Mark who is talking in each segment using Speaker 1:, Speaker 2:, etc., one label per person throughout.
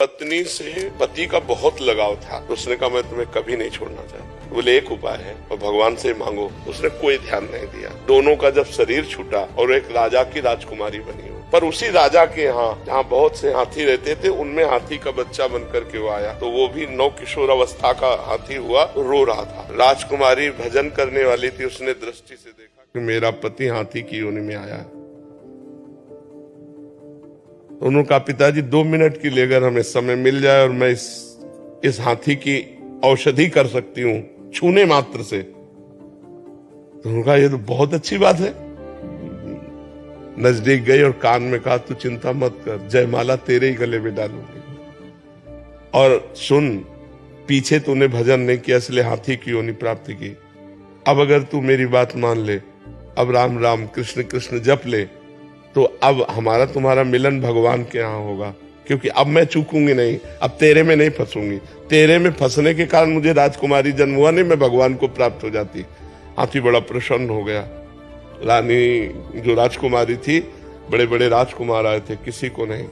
Speaker 1: पत्नी से पति का बहुत लगाव था, तो उसने कहा मैं तुम्हें कभी नहीं छोड़ना चाहता। बोले एक उपाय है और भगवान से मांगो। उसने कोई ध्यान नहीं दिया। दोनों का जब शरीर छूटा और एक राजा की राजकुमारी बनी हो, पर उसी राजा के यहाँ जहाँ बहुत से हाथी रहते थे उनमें हाथी का बच्चा बन करके वो आया, तो वो भी नौ किशोर अवस्था का हाथी हुआ, रो रहा था। राजकुमारी भजन करने वाली थी, उसने दृष्टि से देखा कि मेरा पति हाथी की योनि में आया है। उन्होंने कहा पिताजी 2 मिनट के लिए अगर हमें समय मिल जाए और मैं इस हाथी की औषधि कर सकती हूँ छूने मात्र से, तो उन्होंने कहा ये तो बहुत अच्छी बात है। नजदीक गई और कान में कहा तू चिंता मत कर, जयमाला तेरे ही गले में डालूंगी। और सुन, पीछे तूने भजन नहीं किया इसलिए हाथी की योनि प्राप्ति की। अब अगर तू मेरी बात मान ले, अब राम राम कृष्ण कृष्ण जप ले, तो अब हमारा तुम्हारा मिलन भगवान के यहाँ होगा, क्योंकि अब मैं चूकूंगी नहीं, अब तेरे में नहीं फंसूंगी। तेरे में फंसने के कारण मुझे राजकुमारी जन्म हुआ नहीं, मैं भगवान को प्राप्त हो जाती। हाथी बड़ा प्रसन्न हो गया। रानी जो राजकुमारी थी, बड़े बड़े राजकुमार आए थे, किसी को नहीं।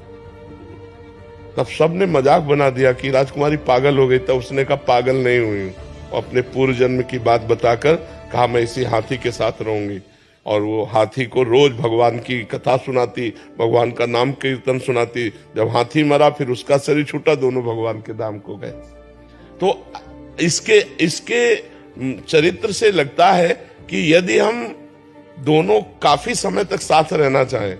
Speaker 1: तब सबने मजाक बना दिया कि राजकुमारी पागल हो गई। तब उसने कहा पागल नहीं हुई, अपने पूर्व जन्म की बात बताकर कहा मैं इसी हाथी के साथ रहूंगी। और वो हाथी को रोज भगवान की कथा सुनाती, भगवान का नाम कीर्तन सुनाती। जब हाथी मरा फिर उसका शरीर छूटा, दोनों भगवान के धाम को गए। तो इसके चरित्र से लगता है कि यदि हम दोनों काफी समय तक साथ रहना चाहें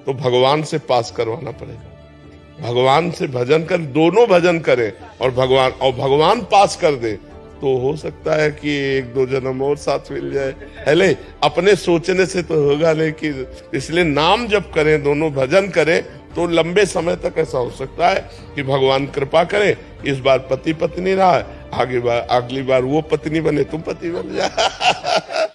Speaker 1: तो भगवान से पास करवाना पड़ेगा। भगवान से भजन कर, दोनों भजन करें और भगवान पास कर दे, तो हो सकता है कि 1-2 जन्म और साथ मिल जाए। हेले अपने सोचने से तो होगा नहीं, कि इसलिए नाम जप करें, दोनों भजन करें, तो लंबे समय तक ऐसा हो सकता है कि भगवान कृपा करें। इस बार पति पत्नी रहा, अगली बार वो पत्नी बने, तुम पति बन जाए।